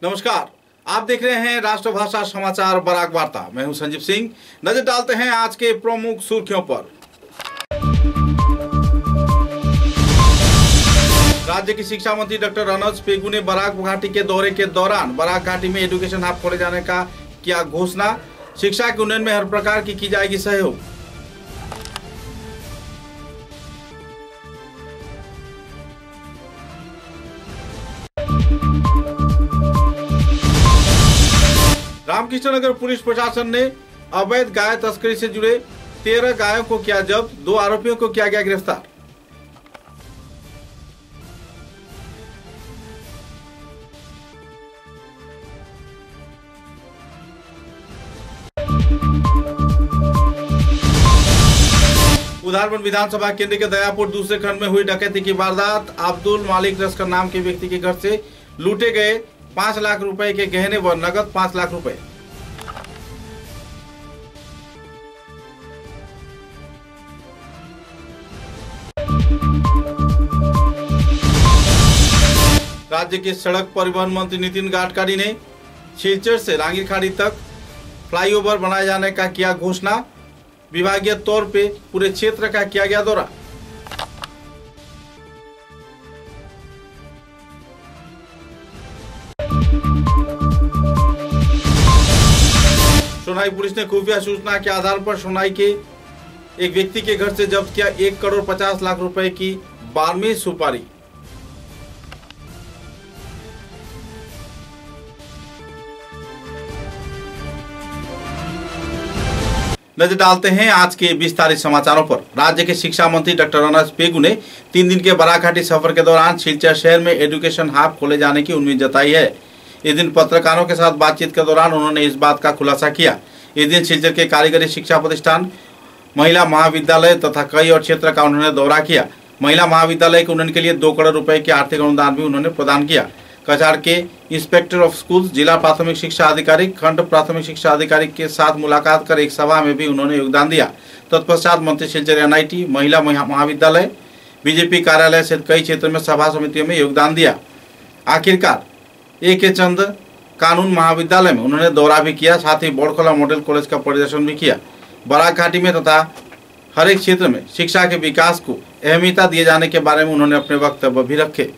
नमस्कार, आप देख रहे हैं राष्ट्रभाषा समाचार बराक वार्ता। मैं हूं संजीव सिंह। नजर डालते हैं आज के प्रमुख सुर्खियों पर। राज्य की शिक्षा मंत्री डॉक्टर रनोज पेगू ने बराक घाटी के दौरे के दौरान बराक घाटी में एजुकेशन हब खोले जाने का किया घोषणा। शिक्षा के उन्नयन में हर प्रकार की जाएगी सहयोग। रामकृष्णनगर पुलिस प्रशासन ने अवैध गाय तस्करी से जुड़े 13 गायों को किया जब्त। 2 आरोपियों को किया गया गिरफ्तार। उधारबंद विधानसभा केंद्र के दयापुर दूसरे खंड में हुई डकैती की वारदात। अब्दुल मालिक लश्कर नाम के व्यक्ति के घर से लूटे गए 5 लाख रुपए के गहने व नगद 5 लाख रुपए। राज्य के सड़क परिवहन मंत्री नितिन गडकरी ने सिलचर से रांगीरखाड़ी तक फ्लाईओवर बनाए जाने का किया घोषणा। विभागीय तौर पे पूरे क्षेत्र का किया गया दौरा। सोनाई पुलिस ने खुफिया सूचना के आधार पर सोनाई के एक व्यक्ति के घर से जब्त किया 1 करोड़ 50 लाख रुपए की 12वीं सुपारी। नजर डालते हैं आज के विस्तारित समाचारों पर। राज्य के शिक्षा मंत्री डॉक्टर रनोज पेगू ने 3 दिन के बराक घाटी सफर के दौरान सिलचर शहर में एजुकेशन हब खोले जाने की उम्मीद जताई है। इस दिन पत्रकारों के साथ बातचीत के दौरान उन्होंने इस बात का खुलासा किया। इस दिन सिलचर के कारीगरी शिक्षा प्रतिष्ठान, महिला महाविद्यालय तथा कई और क्षेत्र का उन्होंने दौरा किया। महिला महाविद्यालय के उन्नयन के लिए 2 करोड़ रुपए के आर्थिक अनुदान भी उन्होंने प्रदान किया। कछाड़ के इंस्पेक्टर ऑफ स्कूल्स, जिला प्राथमिक शिक्षा अधिकारी, खंड प्राथमिक शिक्षा अधिकारी के साथ मुलाकात कर एक सभा में भी उन्होंने योगदान दिया। तत्पश्चात मंत्री सिलचर एनआईटी, महिला महाविद्यालय, बीजेपी कार्यालय सहित कई क्षेत्रों में सभा समितियों में योगदान दिया। आखिरकार ए.के. चंद कानून महाविद्यालय में उन्होंने दौरा भी किया। साथ ही बोड़खोला मॉडल कॉलेज का परिदर्शन भी किया। बराक घाटी में तथा हर एक क्षेत्र में शिक्षा के विकास को अहमियता दिए जाने के बारे में उन्होंने अपने वक्तव्य भी रखे।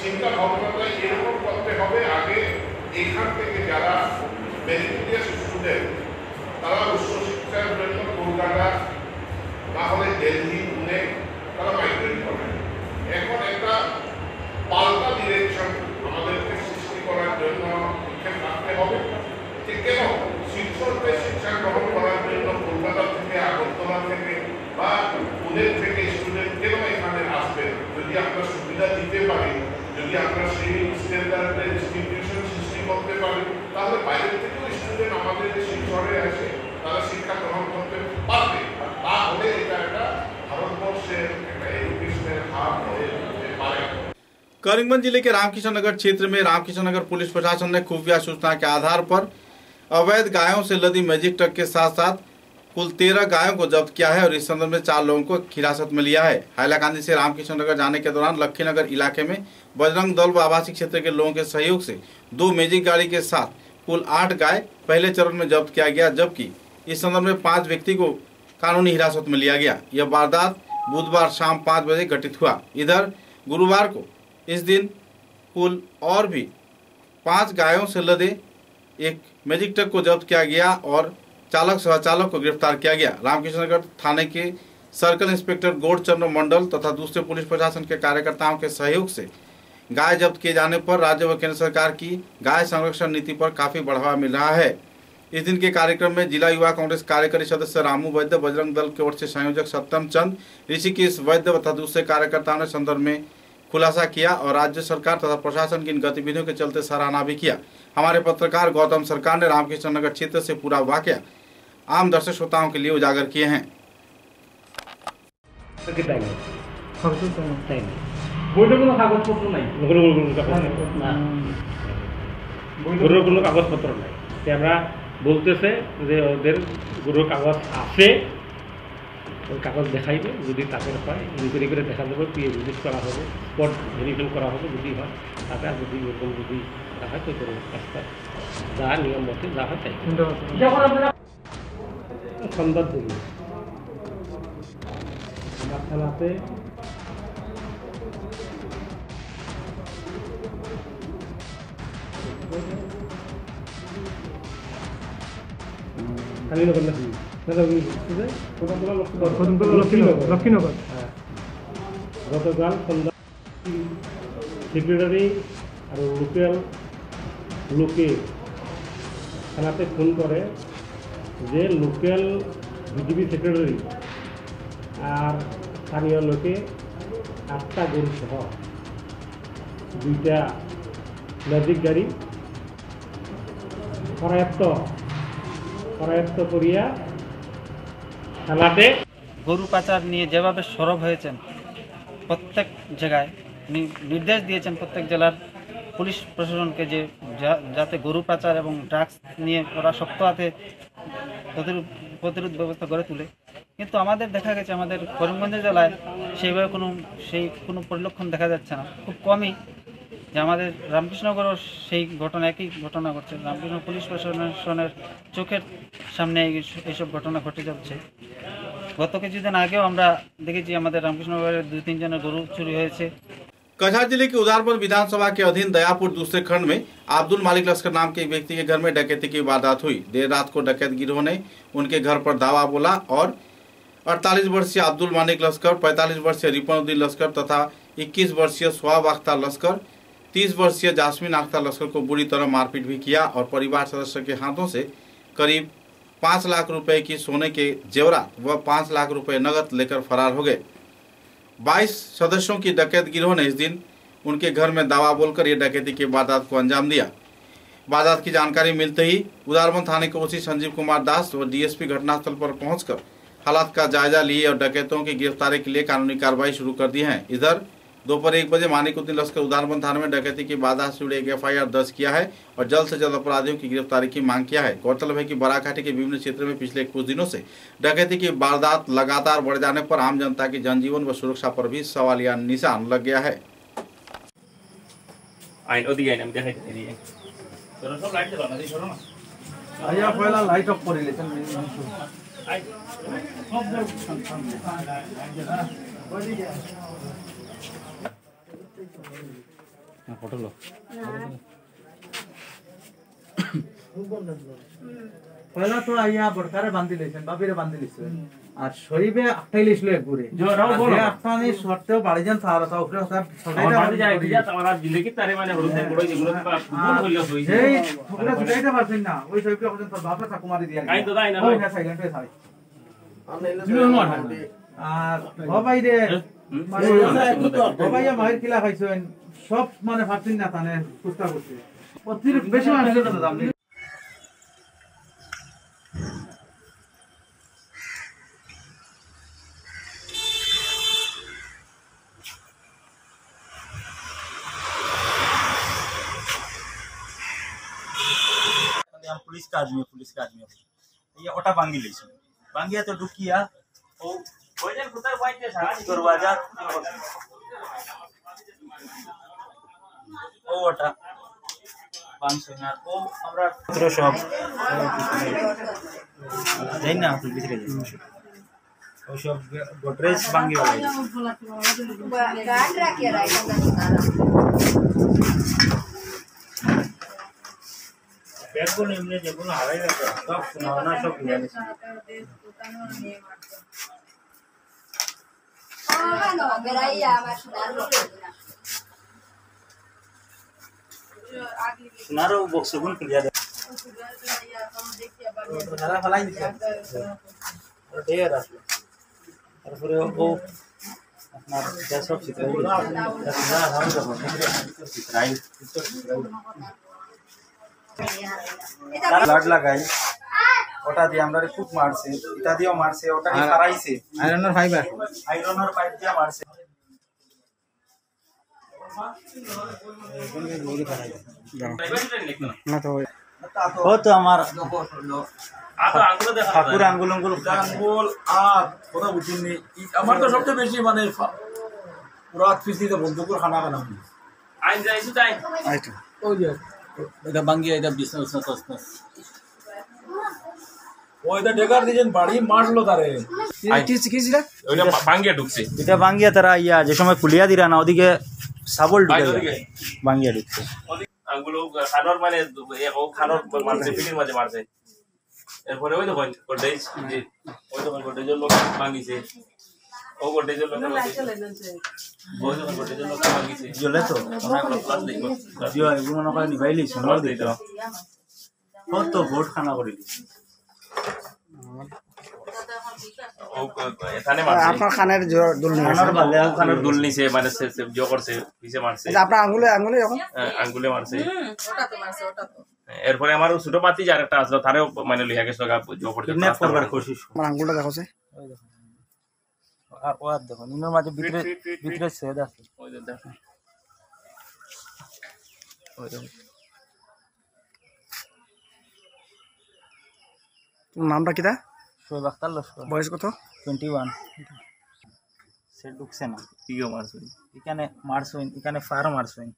চিন্তা ভাবনাটাই करीमगंज जिले के रामकिशन नगर क्षेत्र में रामकिशन नगर पुलिस प्रशासन ने खुफिया सूचना के आधार पर अवैध गायों से लदी मैजिक ट्रक के साथ साथ कुल 13 गायों को जब्त किया है और इस संदर्भ में 4 लोगों को हिरासत में लिया है। हैलाकांदी से रामकिशन नगर जाने के दौरान लक्ष्मीनगर इलाके में बजरंग दल व आवासीय क्षेत्र के लोगों के सहयोग से 2 मैजिक गाड़ी के साथ कुल 8 गाय पहले चरण में जब्त किया गया, जबकि इस संदर्भ में 5 व्यक्ति को कानूनी हिरासत में लिया गया। यह वारदात बुधवार शाम 5 बजे घटित हुआ। इधर गुरुवार को इस दिन कुल और भी 5 गायों से लदे एक मैजिक ट्रक को जब्त किया गया और चालक सहचालक को गिरफ्तार किया गया। रामकिशन नगर थाने के सर्कल इंस्पेक्टर गौरचंद्र मंडल तथा दूसरे पुलिस प्रशासन के कार्यकर्ताओं के सहयोग से गाय जब्त किए जाने पर राज्य व केंद्र सरकार की गाय संरक्षण नीति पर काफी बढ़ावा मिल रहा है। इस दिन के कार्यक्रम में जिला युवा कांग्रेस कार्यकारी सदस्य रामू वैद्य, बजरंग दल की ओर से संयोजक सत्यम चंद, ऋषिकेश वैद्य तथा दूसरे कार्यकर्ताओं ने संदर्भ में खुलासा किया और राज्य सरकार तथा प्रशासन की इन गतिविधियों के चलते सराहना भी किया। हमारे पत्रकार गौतम सरकार ने रामकिशन नगर क्षेत्र से पूरा वाकया आम दर्शक श्रोताओं के लिए उजागर किए हैं। কোনো কাগজপত্র নাই। আমরা বলতেছে যে ওদের গরুর কাগজ আছে, ওই কাগজ দেখাইবে, যদি তাদের হয় ইনকোয়ারি করে দেখা যাবে, পিএ ভিজিট করা হবে, স্পট ভেরিফিকেশন করা হবে, যদি হয় তাতে, আর যদি এরকম যদি দেখা হয় তো রাস্তা যা নিয়ম মতে যা হয় তাই সন্ধ্যার দিকে আমার থানাতে লক্ষ্মীনগর। হ্যাঁ, গতকাল সন্ধ্যা সেক্রেটারি আর লোকাল লোকে থানাতে ফোন করে যে লোকাল বিজেপি সেক্রেটারি আর স্থানীয় লোকে 8টা গরু সহ 2টা ম্যাজিক গাড়ি করায়ত্ত করিয়া থানাতে গরু পাচার নিয়ে যেভাবে সরব হয়েছেন, প্রত্যেক জায়গায় নির্দেশ দিয়েছেন প্রত্যেক জেলার পুলিশ প্রশাসনকে যে যাতে গরু পাচার এবং ড্রাগস নিয়ে ওরা শক্ত হাতে প্রতিরোধ ব্যবস্থা গড়ে তুলে। কিন্তু আমাদের দেখা গেছে আমাদের করিমগঞ্জ জেলায় সেইভাবে কোনো পরিলক্ষণ দেখা যাচ্ছে না, খুব কমই। যে আমাদের রামকৃষ্ণনগরও সেই ঘটনা, একই ঘটনা ঘটছে। রামকৃষ্ণ পুলিশ প্রশাসনের চোখের সামনে এইসব ঘটনা ঘটে যাচ্ছে। গত কিছুদিন আগেও আমরা দেখেছি আমাদের রাमकृष्णनगर 2-3 जन गरु चोरी হয়েছে। कछार जिले के उदारपुर विधानसभा के अधीन दयापुर दूसरे खंड में अब्दुल मालिक लश्कर नाम के एक व्यक्ति के घर में डकैती की वारदात हुई। देर रात को डकैत गिरोह ने उनके घर पर धावा बोला और 48 वर्षीय अब्दुल मालिक लश्कर, 45 वर्षीय रिपनुद्दीन लश्कर तथा 21 वर्षीय स्वाब अख्तर लश्कर, 30 वर्षीय जास्मीन अख्तर लश्कर को बुरी तरह मारपीट भी किया और परिवार सदस्य के हाथों से करीब 5 लाख रुपए की सोने के जेवरात व 5 लाख रुपए नकद लेकर फरार हो गए। 22 सदस्यों की डकैत गिरोह ने इस दिन उनके घर में दावा बोलकर ये डकैती की वारदात को अंजाम दिया। वारदात की जानकारी मिलते ही उदारबंद थाने के ओसी संजीव कुमार दास व डीएसपी घटनास्थल पर पहुंचकर हालात का जायजा लिए और डकैतों की गिरफ्तारी के लिए कानूनी कार्रवाई शुरू कर दी है। इधर दोपहर 1 बजे मानिकुद्दीन लश्कर उदारबंद थाने में डकैती की वारदात से जुड़े एक FIR दर्ज किया है और जल्द से जल्द अपराधियों की गिरफ्तारी की मांग किया है। गौरतलब है कि बराघाटी के विभिन्न क्षेत्रों में पिछले कुछ दिनों से डकैती की वारदात लगातार बढ़ जाने पर आम जनता की जनजीवन व सुरक्षा पर भी सवालिया निशान लग गया है। लाइट ऑफ कर लेছেন फोटो लो पहला तो आइया बड़कारे बांधी लेছেন बाबीरे बांधी लेছেন আর শরীবে আটটাই লিছিল একগুরে যে আটটানি শর্তেও বাড়ি যান তার তাও উপরে সব ছড়াইটা বাড়ি যায় দিয়া তোমার দিলে কি তারে মানে বড় বড় যেগুলো ভুল হইলো হই এই ঠুকরা ছড়াইতে পারছেন না ওই সবকে ওখানে তোর বাপরা চাকু মারি দিয়া কাই তো দাই না ওই না সাইলেন্ট হয়ে থাকে আর সবাই রে সবাই মাইর কিলা খাইছেন সব মানে ভাবছেন না তানে চেষ্টা করতে অতিরিক্ত বেশি মানুষ না দাম पुलिस का आदमी ये ओटा बांगी लेछे बांगिया तो ढुकिया ओ दरवाजा ओ ओटा 500 ना ओ আমরা পুরো সব দেই না আপনি ভিতরে যান ও সব গোদরেজ বাঙ্গি वाला গাড় রাখিয়া রাইতা ব্যাগগুলো এমনি যেগুলো হারাই গেছে সব শোনা সব নিয়ে গেছে no, বেরাইয়া আমার সোনারও বক্সগুন ক্লিয়ার সারা ফলাই দিছে ঢের আসলে তারপরে ও আপনার সব চিত্রাই ব্লাড লাগাই ওটা দিয়ে আমরা খুব মারছে এটা দিয়েও মারছে ওটা দিয়ে হারাইছে আয়রনের পাইপ দিয়ে মারছে ও তো আমার ঠাকুর আঙ্গুল আর কথা বুঝিনি আমার তো সবচেয়ে বেশি মানে পুরা ফিসিতে বন্ধুকুর খানা খানা আইন যাইছো তাই আইতো ওই যে এটা বাঙ্গিয়া এটা বিজনেস ওইটা ডেকার দিয়েছেন বাড়ি মারলো তারে ওইটা বাঙ্গিয়া ঢুকছে এটা বাঙ্গিয়া তারা ইয়া যে সময় ফুলিয়া দিরা না ওদিকে সাবল ঢুকে বাঙ্গিয়া ঢুকছে আঙ্গুলো খানোর মানে ও খানোর মারছে পিটির মাঝে মারছে এরপরে ওই দেখুন গোডেজ যে ওই দেখুন গোডেজের লোক ভাঙিছে ও গোডেজের লোক ওই দেখুন গোডেজের লোক ভাঙিছে জ্বলে তো আমরা ক্লাস দেখব যদিও এগুলো না করে নিভাইলি সোনার দিত কত ভোট খানা করে দিছে ও এখানে মারছে আপনার খানের দুল খানের দুল নিছে মানে সে জো করছে পিছে মারছে আপনার আঙ্গুলে এখন আঙ্গুলে মারছে ওটা তো মারছে ওটা তো এরপরে আমার ছোট পাতি যার একটা আসলো তারেও মানে লিয়া গেছে জো করতে কিডন্যাপ করবার কোশিশ আমার আঙ্গুলটা দেখো সে ওই দেখো আর ও দেখো নিনোর মাঝে ভিতরে ছেদ আছে ওই দেখো ওই দেখো তোমার নামটা কিটা শোয়েব আখতার লস্কর বয়স কত 21 সে ঢুকছে না কিও মারছুই এখানে মারছুই এখানে ফার মারছুই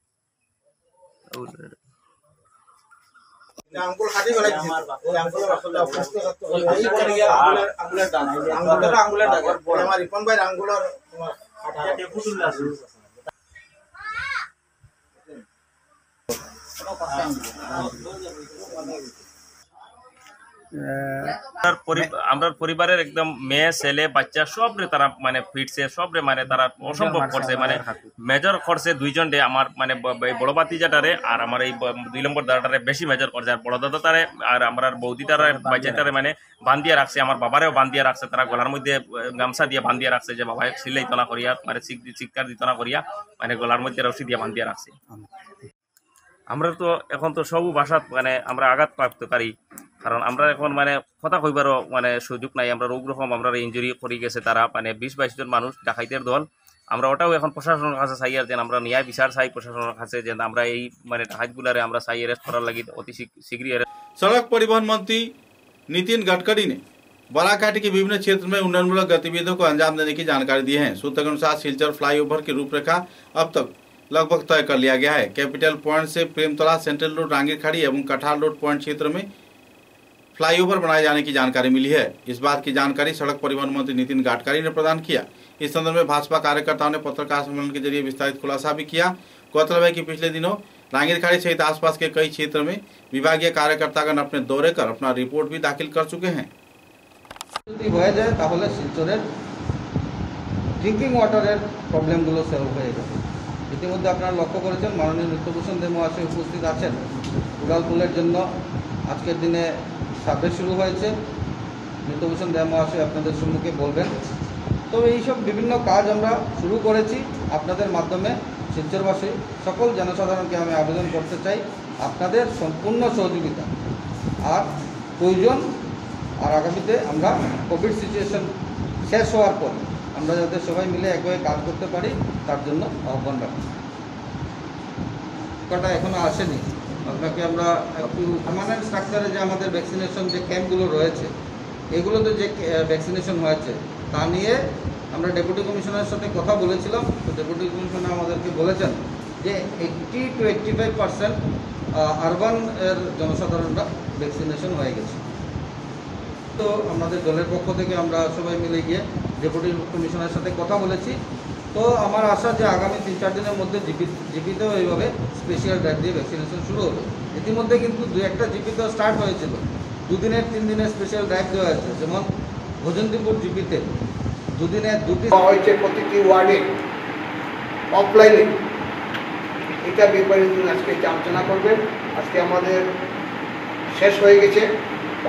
আঙ্গুল খাদি গলাই ওই আঙ্গুলের আসলে প্রশ্ন করতে এই বলে গিয়া আঙ্গুলের দানা আঙ্গুলের দাগ আমার রিপন ভাই আঙ্গুলের তোমার কাটা পুতুল আছে আমরা পরিবারের একদম মেয়ে ছেলে বাচ্চা সবরে তারা মানে ফিটছে সবরে মানে তারা অসম্ভব করছে মানে মেজর করছে দুইজন ডে আমার মানে বড় বাতিজাটারে আর আমার এই 2 নম্বর দাদাটারে বেশি মেজর করছে আর বড় দাদাটারে আর আমার বৌদিটারে বাচ্চাটারে মানে বান্ধিয়া রাখছে আমার বাবারেও বান্ধিয়া রাখছে তারা গলার মধ্যে গামছা দিয়ে বান্ধিয়া রাখছে যে বাবা সিলাইতো না করিয়া মানে চিৎকার দিত না করিয়া মানে গলার মধ্যে রশি দিয়ে বান্ধিয়া রাখছে আমরা তো এখন তো সব ভাষা মানে আমরা আঘাত প্রাপ্তকারী কারণ আমরা এখন মানে কথা কইবারও মানে সুযোগ নাই আমরা রোগ রকম আমরা ইনজুরি করে গেছে তারা মানে 20-22 জন মানুষ ডাকাইতের দল আমরা ওটাও এখন প্রশাসনের কাছে চাই আর যেন আমরা ন্যায় বিচার চাই প্রশাসনের কাছে যে আমরা এই মানে ডাকাতগুলারে আমরা চাই অ্যারেস্ট করার লাগি অতি शीघ्र। सड़क परिवहन मंत्री नितिन गडकरी ने बराकाठी के विभिन्न क्षेत्र में उन्नयनमूलक गतिविधियों को अंजाम देने की जानकारी दी है। सूत्र के अनुसार सिलचर फ्लाईओवर की रूपरेखा अब तक लगभग तय कर लिया गया है। कैपिटल पॉइंट से प्रेमतला, सेंट्रल रोड, रांगीरखाड़ी एवं कठार रोड पॉइंट क्षेत्र में फ्लाईओवर बनाए जाने की जानकारी मिली है। इस बात की जानकारी सड़क परिवहन मंत्री नितिन गडकरी ने प्रदान किया। इस संदर्भ में भाजपा कार्यकर्ताओं ने पत्रकार सम्मेलन के जरिए विस्तारित खुलासा भी किया। गौरतलब है कि पिछले दिनों रांगीरखाड़ी सहित आसपास के कई क्षेत्र में विभागीय कार्यकर्तागण अपने दौरे कर अपना रिपोर्ट भी दाखिल कर चुके हैं। ড্রিঙ্কিং ওয়াটারের প্রবলেমগুলো সলভ হয়ে গেছে। ইতিমধ্যে আপনারা লক্ষ্য করেছেন মাননীয় নিত্যভূষণ দেব মহাশয় উপস্থিত আছেন। উড়ালপুলের জন্য আজকের দিনে সার্ভে শুরু হয়েছে। নিত্যভূষণ দেব মহাশয় আপনাদের সম্মুখে বলবেন। তবে এইসব বিভিন্ন কাজ আমরা শুরু করেছি আপনাদের মাধ্যমে। শিলচরবাসী সকল জনসাধারণকে আমি আবেদন করতে চাই আপনাদের সম্পূর্ণ সহযোগিতা আর প্রয়োজন আর আগামীতে আমরা কোভিড সিচুয়েশন শেষ হওয়ার পর আমরা যাতে সবাই মিলে একভাবে কাজ করতে পারি তার জন্য আহ্বান রাখি। কটা এখনো আসেনি আপনাকে আমরা একটু পার্মানেন্ট স্ট্রাকচারে যে আমাদের ভ্যাকসিনেশন যে ক্যাম্পগুলো রয়েছে এগুলোতে যে ভ্যাকসিনেশন হয়েছে তা নিয়ে আমরা ডেপুটি কমিশনারের সাথে কথা বলেছিলাম। তো ডেপুটি কমিশনার আমাদেরকে বলেছেন যে 80 to 85% আরবান এর জনসাধারণরা ভ্যাকসিনেশন হয়ে গেছে। তো আমাদের দলের পক্ষ থেকে আমরা সবাই মিলে গিয়ে ডেপুটি কমিশনারের সাথে কথা বলেছি। তো আমার আশা যে আগামী 3-4 দিনের মধ্যে জিপিতেও এইভাবে স্পেশাল ড্রাইভ দিয়ে ভ্যাকসিনেশন শুরু হবে। ইতিমধ্যে কিন্তু 2-1টা জিপিতেও স্টার্ট হয়েছিল, 2 দিনের 3 দিনের স্পেশাল ড্রাইভ দেওয়া হয়েছে। যেমন ভজন্তিপুর জিপিতে 2 দিনে 2টি হয়েছে প্রতিটি ওয়ার্ডে অফলাইনে। এটা ব্যাপারে আজকে আলোচনা করবেন। আজকে আমাদের শেষ হয়ে গেছে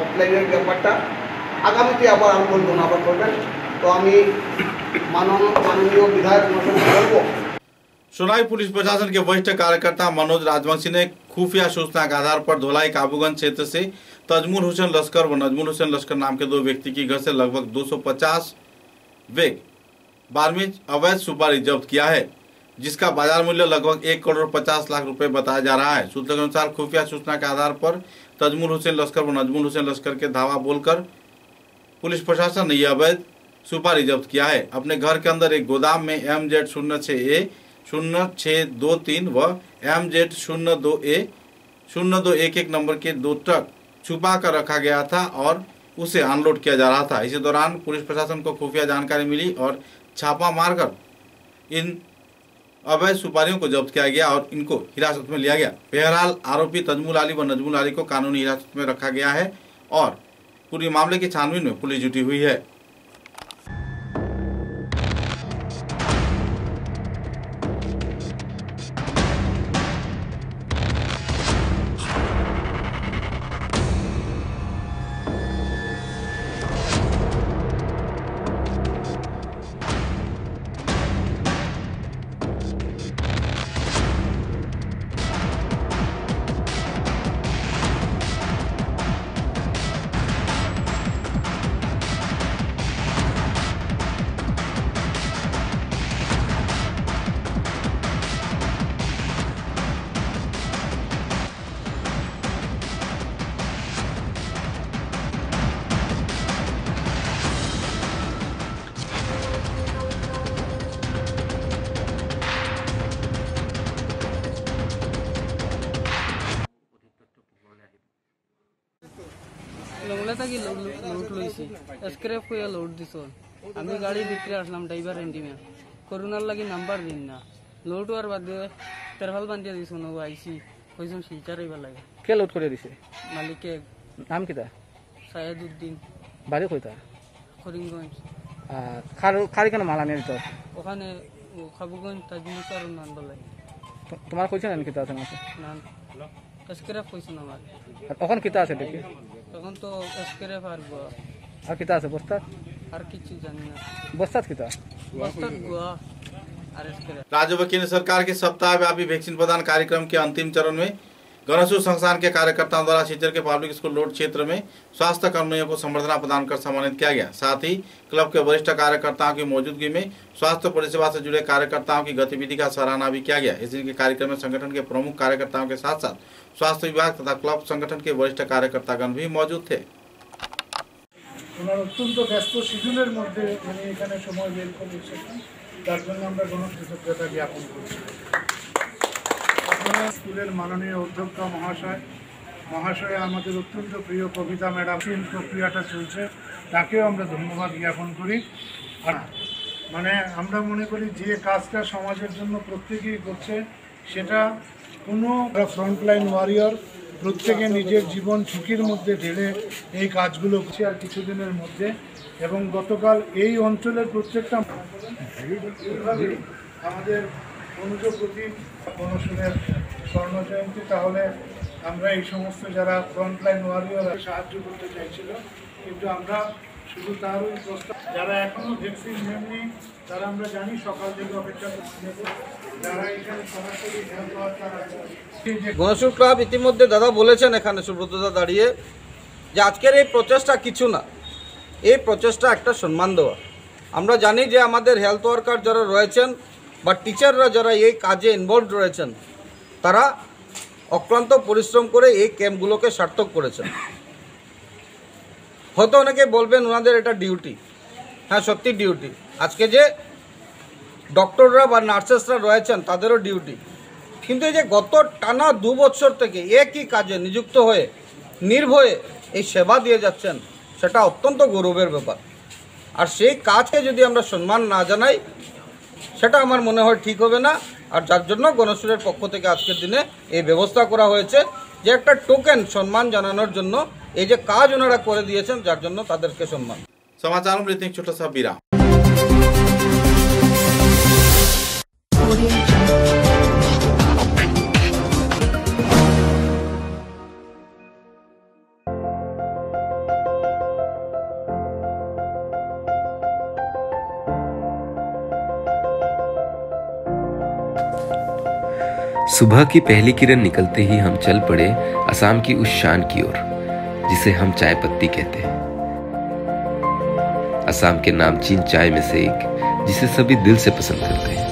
অফলাইনের ব্যাপারটা, আগামীতে আবার আন্দোলন আবার করবেন। তো আমি माननीय विधायक बलबो। सोनाई पुलिस प्रशासन के वरिष्ठ कार्यकर्ता मनोज राजवंशी ने खुफिया सूचना के आधार पर धोलाई काबूगंज क्षेत्र से तजमुल हुसैन लश्कर व नजमुल हुसैन लश्कर नाम के 2 व्यक्ति की घर से लगभग 250 बैग बारमीज अवैध सुपारी जब्त किया है, जिसका बाजार मूल्य लगभग 1,50,00,000 रुपए बताया जा रहा है। सूत्रों के अनुसार खुफिया सूचना के आधार पर तजमुल हुसैन लश्कर व नजमुल हुसैन लश्कर के धावा बोलकर पुलिस प्रशासन ने यह अवैध सुपारी जब्त किया है। अपने घर के अंदर एक गोदाम में MZ06A 0623 व MZ02A 0211 नंबर के 2 ट्रक छुपा कर रखा गया था और उसे अनलोड किया जा रहा था। इसी दौरान पुलिस प्रशासन को खुफिया जानकारी मिली और छापा मारकर इन अवैध सुपारियों को जब्त किया गया और इनको हिरासत में लिया गया। बहरहाल आरोपी तजमुल अली व नजमुल अली को कानूनी हिरासत में रखा गया है और पूरी मामले की छानबीन में पुलिस जुटी हुई है। লংলা থাকি লোড লইছি স্ক্র্যাপ হয়ে লোড দিছ। আমি গাড়ি বিক্রি আসলাম ড্রাইভার এন্টিমে করোনার লাগি নাম্বার দিন না লোড হওয়ার বাদে তেরফাল বান্ধিয়া দিছ ন আইসি কইছন শিলচার আইবার লাগে। কে লোড করে দিছে? মালিকে। নাম কিতা? সায়েদ উদ্দিন। বাড়ি কইতা? করিমগঞ্জ। খারি কেন মাল আনি দিত? ওখানে খাবুগঞ্জ তাজমুসার মান বলে। তোমার কইছে না কিতা আছে? না স্ক্র্যাপ কইছন আমার। এখন কিতা আছে দেখি? তখন তো স্ক্র্যাপ আর কিতা আছে? বস্তা আর কিছু জানি না। বস্তা কিতা? বস্তা গুয়া আর স্ক্র্যাপ। राज्य व केंद्र सरकार के सप्ताह व्यापी वैक्सीन प्रदान कार्यक्रम के अंतिम चरण में गणेशोत्सव संस्थान के कार्यकर्ताओं द्वारा शिलचर के पब्लिक स्कूल रोड क्षेत्र में स्वास्थ्य कर्मियों को संबर्धना प्रदान कर सम्मानित किया गया। साथ ही क्लब के वरिष्ठ कार्यकर्ताओं की मौजूदगी में स्वास्थ्य परिसेवा से जुड़े कार्यकर्ताओं की गतिविधि का सराहना भी किया गया। इस दिन के कार्यक्रम में संगठन के प्रमुख कार्यकर्ताओं के साथ साथ स्वास्थ्य विभाग तथा क्लब संगठन के वरिष्ठ कार्यकर्तागण भी मौजूद थे। অত্যন্ত ব্যস্ত শিডিউলের মধ্যে উনি এখানে সময় বের করে এসেছেন, তার জন্য আমরা গণকৃতজ্ঞতা জ্ঞাপন করছি। আপনারা স্কুলের মাননীয় অধ্যক্ষ মহাশয় আমাদের অত্যন্ত প্রিয় কবিতা ম্যাডাম, প্রক্রিয়াটা চলছে, তাকেও আমরা ধন্যবাদ জ্ঞাপন করি। আর মানে আমরা মনে করি যে কাজটা সমাজের জন্য প্রত্যেকেই করছে, সেটা কোনো ফ্রন্টলাইন ওয়ারিয়র প্রত্যেকে নিজের জীবন ঝুঁকির মধ্যে ঢেলে এই কাজগুলো করছে। আর কিছুদিনের মধ্যে এবং গতকাল এই অঞ্চলের প্রত্যেকটা আমাদের অনুযোগ প্রতিম গণসুরের স্বর্ণজয়ন্তী, তাহলে আমরা এই সমস্ত যারা ফ্রন্টলাইন ওয়ারিয়র সাহায্য করতে চাইছিল, কিন্তু আমরা শুধু তারই প্রস্তাব, যারা এখনও ভ্যাকসিন নেননি তারা আমরা জানি সকাল থেকে অপেক্ষা করতে, যারা এখানে সরাসরি গণেশপুর ক্লাব ইতিমধ্যে দাদা বলেছেন এখানে সুব্রতদা দাঁড়িয়ে যে আজকের এই প্রচেষ্টা কিছু না, এই প্রচেষ্টা একটা সম্মান দেওয়া। আমরা জানি যে আমাদের হেলথ ওয়ার্কার যারা রয়েছেন বা টিচাররা যারা এই কাজে ইনভলভ রয়েছেন, তারা অক্লান্ত পরিশ্রম করে এই ক্যাম্পগুলোকে সার্থক করেছেন। হয়তো অনেকে বলবেন ওনাদের এটা ডিউটি, হ্যাঁ সত্যি ডিউটি। আজকে যে ডক্টররা বা নার্সেসরা রয়েছেন তাদেরও ডিউটি, কিন্তু এই যে গত টানা 2 বছর থেকে একই কাজে নিযুক্ত হয়ে নির্ভয়ে এই সেবা দিয়ে যাচ্ছেন, সেটা অত্যন্ত গৌরবের ব্যাপার। আর সেই কাজকে যদি আমরা সম্মান না জানাই, সেটা আমার মনে হয় ঠিক হবে না। আর যার জন্য গণসুরের পক্ষ থেকে আজকের দিনে এই ব্যবস্থা করা হয়েছে যে একটা টোকেন সম্মান জানানোর জন্য এই যে কাজ ওনারা করে দিয়েছেন, যার जন্য তাদেরকে সম্মান। समाचारों में लेते हैं एक छोटा सा विराम। सुबह की पहली किरण निकलते ही हम चल पड़े असम की उस शान की ओर जिसे हम चाय पत्ती कहते हैं। असम के नामचीन चाय में से एक जिसे सभी दिल से पसंद करते हैं।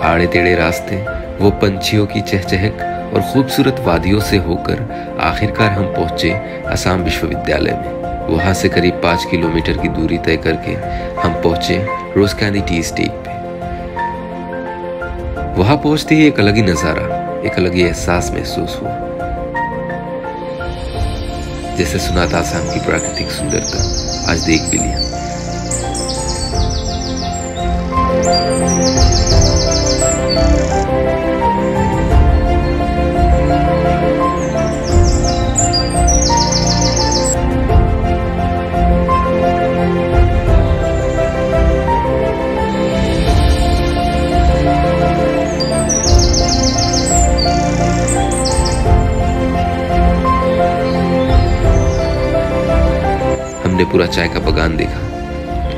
आड़े टेढ़े रास्ते, वो पंछियों की चहचहक और खूबसूरत वादियों से होकर आखिरकार हम पहुंचे असम विश्वविद्यालय में। वहां से करीब 5 किलोमीटर की दूरी तय करके हम पहुंचे रोज़कैंडी टी एस्टेट पे। वहां पहुंचते ही एक अलग ही नजारा, एक अलग ही एहसास महसूस हुआ, जैसे सुना था असम की प्राकृतिक सुंदरता आज देख भी लिया। हमने पूरा चाय का बगान देखा।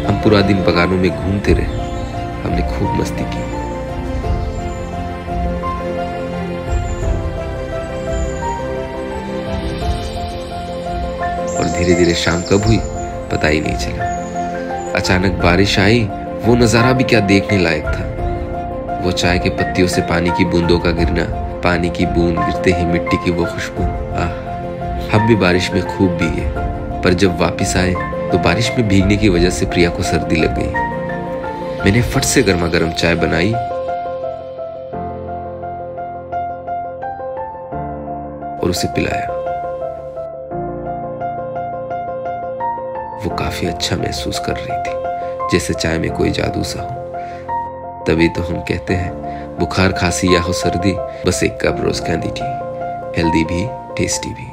हम पूरा दिन बगानों में घूमते रहे। हमने खूब मस्ती की। और धीरे धीरे शाम कब हुई पता ही नहीं चला। अचानक बारिश आई। वो नजारा भी क्या देखने लायक था। वो चाय के पत्तियों से पानी की बूंदों का गिरना, पानी की बूंद गिरते ही मिट्टी की वो खुशबू। हम भी बारिश में खूब भीगे, पर जब वापस आए तो बारिश में भीगने की वजह से प्रिया को सर्दी लग गई। मैंने फट से गर्मा गर्म चाय बनाई और उसे पिलाया। वो काफी अच्छा महसूस कर रही थी, जैसे चाय में कोई जादू सा हो। तभी तो हम कहते हैं बुखार खांसी या हो सर्दी, बस एक कप रोज़कैंडी टी, हेल्दी भी टेस्टी भी।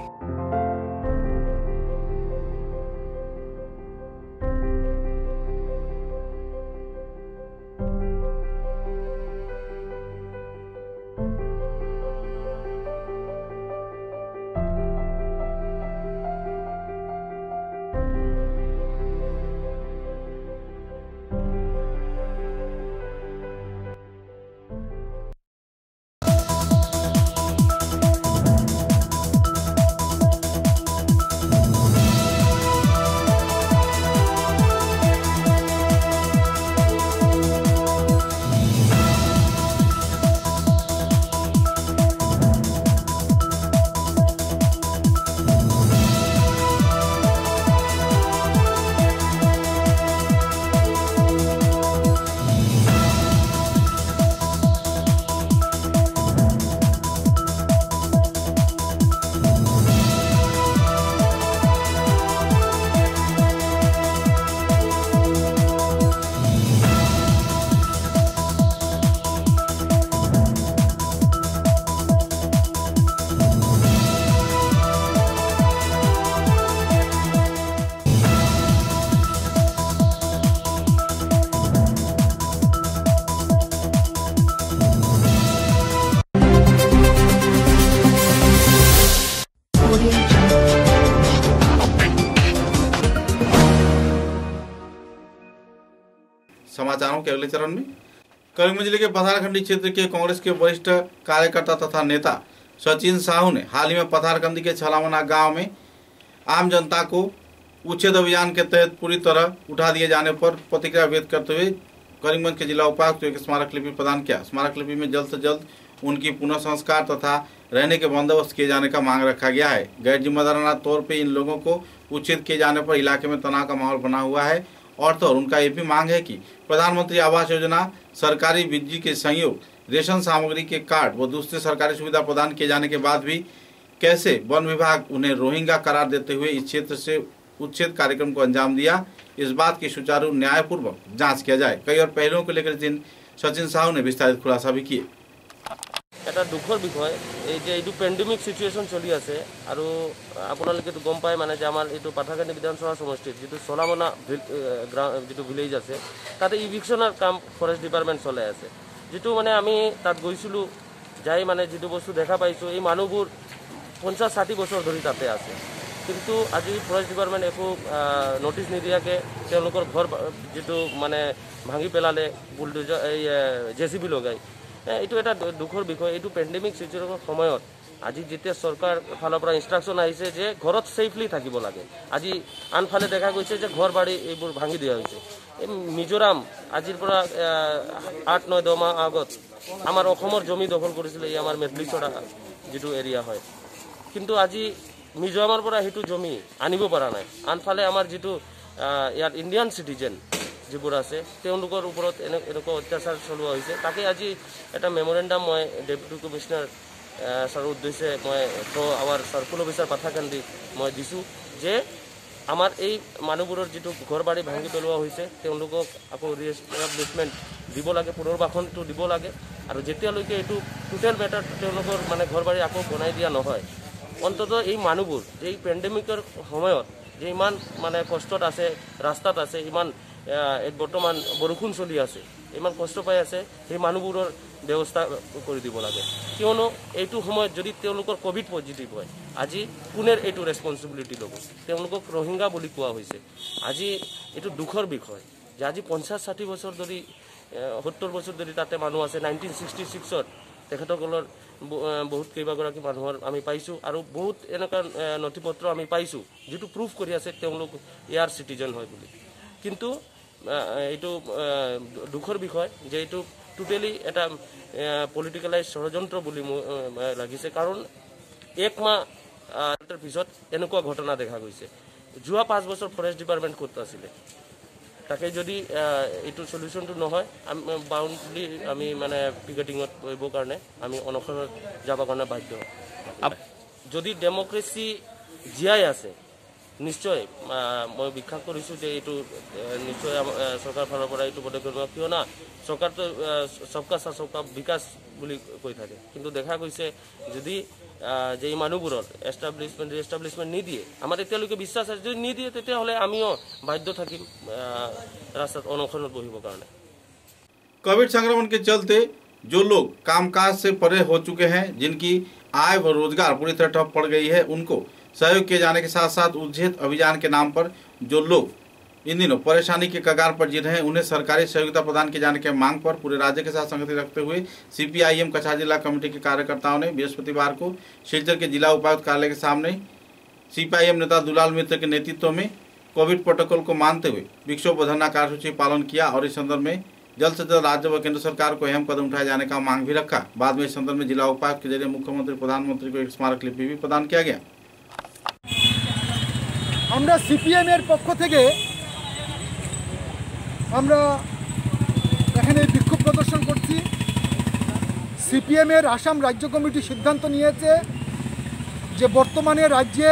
समाचारों के अगले चरण में करीमगंज जिले के पथारकंडी क्षेत्र के कांग्रेस के वरिष्ठ कार्यकर्ता तथा नेता सचिन साहू ने हाल ही में पथारकंडी के छलावना गांव में आम जनता को उच्छेद अभियान के तहत पूरी तरह उठा दिए जाने पर प्रतिक्रिया व्यक्त करते हुए करीमगंज के जिला उपायुक्त को एक स्मारक लिपि प्रदान किया। स्मारक लिपि में जल्द से जल्द उनकी पुनः संस्कार तथा रहने के बंदोबस्त किए जाने का मांग रखा गया है। गैर जिम्मेदाराना तौर पर इन लोगों को उच्छेद किए जाने पर इलाके में तनाव का माहौल बना हुआ है। और तो उनका ये भी मांग है कि प्रधानमंत्री आवास योजना, सरकारी बिजली के संयोग, रेशन सामग्री के कार्ड व दूसरी सरकारी सुविधा प्रदान किए जाने के बाद भी कैसे वन विभाग उन्हें रोहिंग्या करार देते हुए इस क्षेत्र से उच्छेद कार्यक्रम को अंजाम दिया, इस बात की सुचारू न्यायपूर्वक जांच किया जाए। कई और पहलुओं को लेकर दिन सचिन साहू ने विस्तारित खुलासा भी किए। এটা দুখৰ বিষয় এই যে এইটো পেণ্ডেমিক সিচুৱেশ্যন চলি আছে আৰু আপোনালোকেতো গম পায় মানে যে আমাৰ এইটো পাঠাকানি বিধানসভা সমষ্টিত যিটো চলামনা যিটো ভিলেজ আছে তাতে ইভিকশ্যনৰ কাম ফৰেষ্ট ডিপাৰ্টমেণ্ট চলাই আছে। যিটো মানে আমি তাত গৈছিলোঁ, যাই মানে যিটো বস্তু দেখা পাইছোঁ, এই মানুহবোৰ 50-60 বছৰ ধৰি তাতে আছে, কিন্তু আজি ফৰেষ্ট ডিপাৰ্টমেণ্ট একো নটিচ নিদিয়াকৈ তেওঁলোকৰ ঘৰ যিটো মানে ভাঙি পেলালে বুলডোজাৰ এই JCB লগাই। এইটো এটা দুখৰ বিষয়। এইটো পেণ্ডেমিক চিচুৱেশ্যনৰ সময়ত আজি যেতিয়া চৰকাৰ ফালৰ পৰা ইনষ্ট্ৰাকশ্যন আহিছে যে ঘৰত ছেফলি থাকিব লাগে, আজি আনফালে দেখা গৈছে যে ঘৰ বাৰী এইবোৰ ভাঙি দিয়া হৈছে। এই মিজোৰাম আজিৰ পৰা 8-9 মাহ আগত আমাৰ অসমৰ জমি দখল কৰিছিলে, এই আমাৰ মেডলিচৰা যিটো এৰিয়া হয়, কিন্তু আজি মিজোৰামৰ পৰা সেইটো জমি আনিব পৰা নাই। আনফালে আমাৰ যিটো ইয়াত ইণ্ডিয়ান চিটিজেন যিবোৰ আছে তেওঁলোকৰ ওপৰত এনেকুৱা অত্যাচাৰ চলোৱা হৈছে। তাকে আজি এটা মেমৰেণ্ডাম মই ডেপুটি কমিশনাৰ ছাৰৰ উদ্দেশ্যে মই আমাৰ চাৰ্কুল অফিচাৰ পাঠাকান্দি মই দিছোঁ যে আমাৰ এই মানুহবোৰৰ যিটো ঘৰ বাৰী ভাঙি পেলোৱা হৈছে তেওঁলোকক আকৌ ৰিএষ্টাব্লিছমেণ্ট দিব লাগে, পুনৰ্বাসনটো দিব লাগে। আৰু যেতিয়ালৈকে এইটো টোটেল মেটাৰ তেওঁলোকৰ মানে ঘৰ বাৰী আকৌ বনাই দিয়া নহয়, অন্ততঃ এই মানুহবোৰ যে এই পেণ্ডেমিকৰ সময়ত যে ইমান মানে কষ্টত আছে, ৰাস্তাত আছে, ইমান বৰ্তমান বৰষুণ চলি আছে, ইমান কষ্ট পাই আছে, সেই মানুহবোৰৰ ব্যৱস্থা কৰি দিব লাগে। কিয়নো এইটো সময়ত যদি তেওঁলোকৰ কোভিড পজিটিভ হয়, আজি কোনে এইটো ৰেছপনচিবিলিটি ল'ব? তেওঁলোকক ৰোহিংগা বুলি কোৱা হৈছে। আজি এইটো দুখৰ বিষয় যে আজি 50-60 বছৰ ধৰি 70 বছৰ ধৰি তাতে মানুহ আছে। 1966ত তেখেতসকলৰ বহুত কেইবাগৰাকী মানুহৰ আমি পাইছোঁ আৰু বহুত এনেকুৱা নথি পত্ৰ আমি পাইছোঁ যিটো প্ৰুফ কৰি আছে তেওঁলোক ইয়াৰ চিটিজেন হয় বুলি। কিন্তু এইটো দুখৰ বিষয় যে এইটো টোটেলি এটা পলিটিকেলাইজ ষড়যন্ত্ৰ বুলি লাগিছে। কাৰণ 1 মাহৰ পিছত এনেকুৱা ঘটনা দেখা গৈছে। যোৱা 5 বছৰ ফৰেষ্ট ডিপাৰ্টমেণ্ট ক'ত আছিলে? তাকে যদি এইটো সলিউশনটো নহয়, বাউণ্ডলি আমি মানে পিকেটিঙত কৰিবৰ কাৰণে আমি অনশনত যাব কাৰণে বাধ্য। যদি ডেমক্ৰেসি জীয়াই আছে নিশ্চয় মই বিশ্বাস কৰিছোঁ যে এইটো নিশ্চয় চৰকাৰ ফালৰ পৰা এইটো পদক্ষেপ লোৱা। কিয় না চৰকাৰটো সবকা সাথ সবকা বিকাশ বুলি কৈ থাকে, কিন্তু দেখা গৈছে যদি যে এই মানুহবোৰৰ এষ্টাব্লিছমেণ্ট নিদিয়ে, আমাৰ এতিয়ালৈকে বিশ্বাস আছে যদি নিদিয়ে তেতিয়াহ'লে আমিও বাধ্য থাকিম ৰাস্তাত অনশনত বহিবৰ কাৰণে। कोविड संक्रमण के चलते जो लोग कामकाज से परे हो चुके हैं, जिनकी आय व रोजगार पूरी तरह ठप पड़ गई है, उनको सहयोग किए जाने के साथ साथ उच्छेद अभियान के नाम पर जो लोग इन दिनों परेशानी के कगार पर जी रहे हैं, उन्हें सरकारी सहयोगिता प्रदान किए जाने के मांग पर पूरे राज्य के साथ संगति रखते हुए CPIM कछार जिला कमेटी के कार्यकर्ताओं ने बृहस्पतिवार को शिलचर के जिला उपायुक्त कार्यालय के सामने CPIM नेता दुलाल मित्र के नेतृत्व में कोविड प्रोटोकॉल को मानते हुए विक्षोभ व धरना कार्यसूची पालन किया और इस संदर्भ में जल्द से जल्द राज्य व केंद्र सरकार को अहम कदम उठाए जाने का मांग भी रखा। बाद में इस संदर्भ में जिला उपायुक्त के जरिए मुख्यमंत्री प्रधानमंत्री को एक स्मारक लिपि भी प्रदान किया गया। আমরা CPIM এর পক্ষ থেকে আমরা এখানে বিক্ষোভ প্রদর্শন করছি। CPIM এর আসাম রাজ্য কমিটি সিদ্ধান্ত নিয়েছে যে বর্তমানে রাজ্যে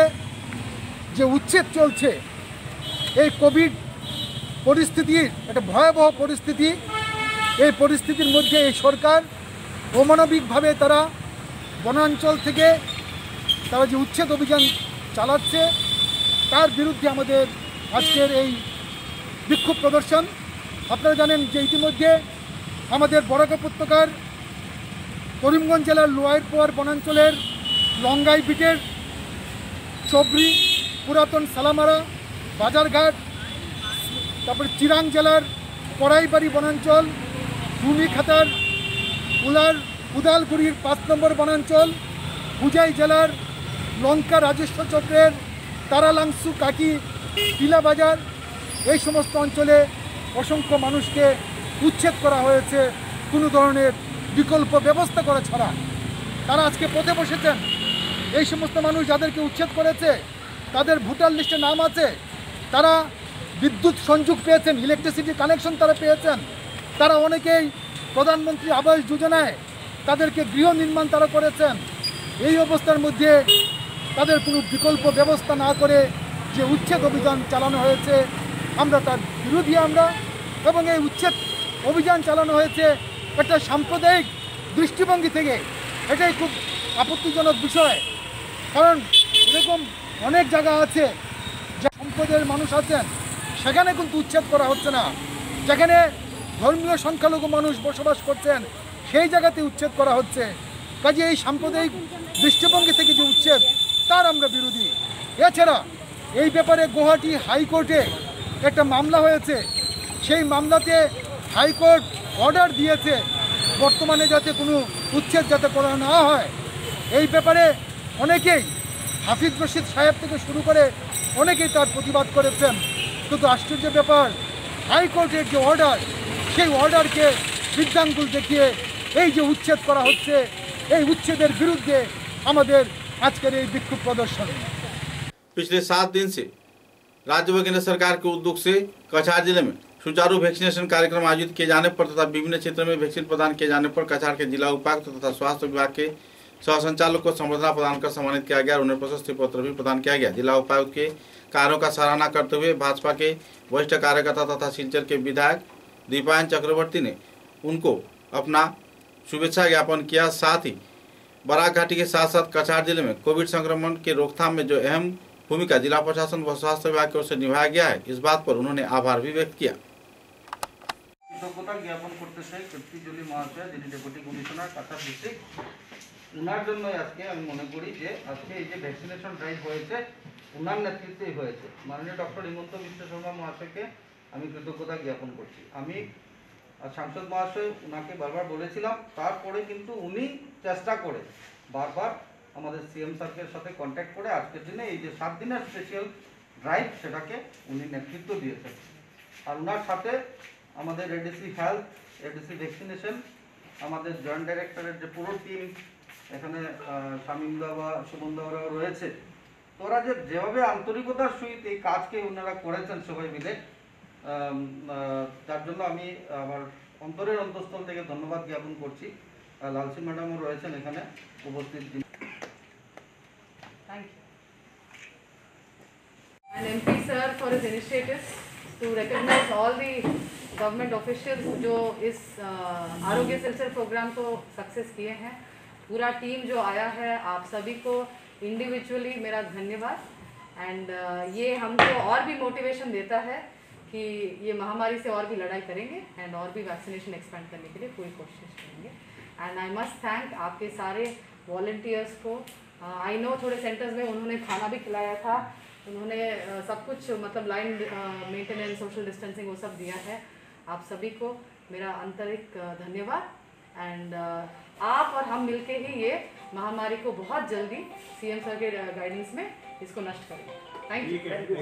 যে উচ্ছেদ চলছে, এই কোভিড পরিস্থিতির একটা ভয়াবহ পরিস্থিতি, এই পরিস্থিতির মধ্যে এই সরকার অমানবিকভাবে তারা বনাঞ্চল থেকে তারা যে উচ্ছেদ অভিযান চালাচ্ছে তার বিরুদ্ধে আমাদের আজকের এই বিক্ষোভ প্রদর্শন। আপনারা জানেন যে ইতিমধ্যে আমাদের বরাক উপত্যকার করিমগঞ্জ জেলার লোয়ারপোয়ার বনাঞ্চলের লঙ্গাই বিটের চবরি, পুরাতন সালামারা, বাজারঘাট, তারপরে চিরাং জেলার কড়াইবাড়ি বনাঞ্চল, রুনিখাতার উদালগুড়ির 5 নম্বর বনাঞ্চল, হুজাই জেলার লঙ্কা রাজস্ব চক্রের তারালাংসু, কাকি, টিলাবাজার, এই সমস্ত অঞ্চলে অসংখ্য মানুষকে উচ্ছেদ করা হয়েছে কোনো ধরনের বিকল্প ব্যবস্থা করা ছাড়া। তারা আজকে পথে বসেছেন। এই সমস্ত মানুষ যাদেরকে উচ্ছেদ করেছে তাদের ভোটার লিস্টে নাম আছে, তারা বিদ্যুৎ সংযোগ পেয়েছেন, ইলেকট্রিসিটি কানেকশন তারা পেয়েছেন, তারা অনেকেই প্রধানমন্ত্রী আবাস যোজনায় তাদেরকে গৃহ নির্মাণ তারা করেছেন। এই অবস্থার মধ্যে তাদের কোনো বিকল্প ব্যবস্থা না করে যে উচ্ছেদ অভিযান চালানো হয়েছে আমরা তার বিরোধী আমরা, এবং এই উচ্ছেদ অভিযান চালানো হয়েছে একটা সাম্প্রদায়িক দৃষ্টিভঙ্গি থেকে। এটাই খুব আপত্তিজনক বিষয়, কারণ এরকম অনেক জায়গা আছে যে সম্প্রদায়ের মানুষ আছেন সেখানে কিন্তু উচ্ছেদ করা হচ্ছে না, যেখানে ধর্মীয় সংখ্যালঘু মানুষ বসবাস করছেন সেই জায়গাতে উচ্ছেদ করা হচ্ছে। কাজে এই সাম্প্রদায়িক দৃষ্টিভঙ্গি থেকে যে উচ্ছেদ তার আমরা বিরোধী। এছাড়া এই ব্যাপারে গুয়াহাটি হাইকোর্টে একটা মামলা হয়েছে, সেই মামলাতে হাইকোর্ট অর্ডার দিয়েছে বর্তমানে যাতে কোনো উচ্ছেদ যাতে করা না হয়। এই ব্যাপারে অনেকেই হাফিজ রশিদ সাহেব থেকে শুরু করে অনেকেই তার প্রতিবাদ করেছেন, কিন্তু আশ্চর্য ব্যাপার হাইকোর্টের যে অর্ডার সেই অর্ডারকে বৃদ্ধাঙ্গুল দেখিয়ে এই যে উচ্ছেদ করা হচ্ছে এই উচ্ছেদের বিরুদ্ধে আমাদের আজকের এই বিক্ষোভ प्रदर्शन। पिछले 7 दिन से राज्य व केंद्र सरकार के उद्योग से कछार जिले में सुचारू वैक्सीनेशन कार्यक्रम आयोजित किए जाने पर तथा विभिन्न क्षेत्रों में वैक्सीन प्रदान किए जाने पर कछार के जिला उपायुक्त तथा स्वास्थ्य विभाग के सह संचालक को संबर्धना प्रदान कर सम्मानित किया गया और उन्हें प्रशस्ति पत्र भी प्रदान किया गया। जिला उपायुक्त के कार्यों का सराहना करते हुए भाजपा के वरिष्ठ कार्यकर्ता तथा सिलचर के विधायक दीपायन चक्रवर्ती ने उनको अपना शुभेच्छा ज्ञापन किया। साथ ही बराघाटी के साथ साथ कछार जिले में कोविड संक्रमण के रोकथाम में जो अहम भूमिका जिला प्रशासन व स्वास्थ्य विभाग की ओर से निभाया गया है इस बात पर उन्होंने आभार भी व्यक्त किया। কৃতজ্ঞতা জ্ঞাপন করতে চাই কীর্তি জলি মহাশয়, যিনি ডেপুটি কমিশনার কাছাড় ডিস্ট্রিক্ট। ওনার জন্যই আজকে আমি মনে করি যে আজকে এই যে ভ্যাকসিনেশন ড্রাইভ হয়েছে ওনার নেতৃত্বেই হয়েছে। মাননীয় ডক্টর হিমন্ত বিশ্ব শর্মা মহাশয়কে আমি কৃতজ্ঞতা জ্ঞাপন করছি। আমি সাংসদ মহাশয় ওনাকে বারবার বলেছিলাম, তারপরে কিন্তু উনি চেষ্টা করে বারবার আমাদের সিএম স্যারের সাথে কন্ট্যাক্ট করে আজকের দিনে এই যে 7 দিনের স্পেশাল ড্রাইভ সেটাকে উনি নেতৃত্ব দিয়েছেন। আর ওনার সাথে আমাদের এডিসি হেলথ, এডিসি ভ্যাকসিনেশন, আমাদের জয়েন্ট ডাইরেক্টরের যে পুরো টিম, এখানে শামিমদা বা সুমনদারাও রয়েছে, তোরা যেভাবে আন্তরিকতার সহিত এই কাজকে ওনারা করেছেন সবাই মিলে, তার জন্য আমি আমার অন্তরের অন্তঃস্থল থেকে ধন্যবাদ জ্ঞাপন করছি। লালসি ম্যাডামও রয়েছেন এখানে উপস্থিত। Thank you. And MP sir for his initiatives to recognize all the government officials जो इस आरोग्य सिलसिला प्रोग्राम को सक्सेस किए हैं। पूरा टीम जो आया है, आप सभी को इंडिविजुअली मेरा धन्यवाद। एंड ये हमको और भी मोटिवेशन देता है कि ये महामारी से और भी लड़ाई करेंगे एंड और भी वैक्सीनेशन एक्सपेंड करने के लिए पूरी कोशिश करेंगे। एंड आई मस्ट थैंक आपके सारे वॉलंटियर्स को। आई नो थोड़े सेंटर्स में उन्होंने खाना भी खिलाया था, उन्होंने सब कुछ मतलब लाइन मेंटेनेंस, सोशल डिस्टेंसिंग वो सब दिया है। आप सभी को मेरा आंतरिक धन्यवाद। एंड आप और हम मिलके ही ये महामारी को बहुत जल्दी सीएम सर के गाइडेंस में इसको नष्ट करेंगे। Thank you.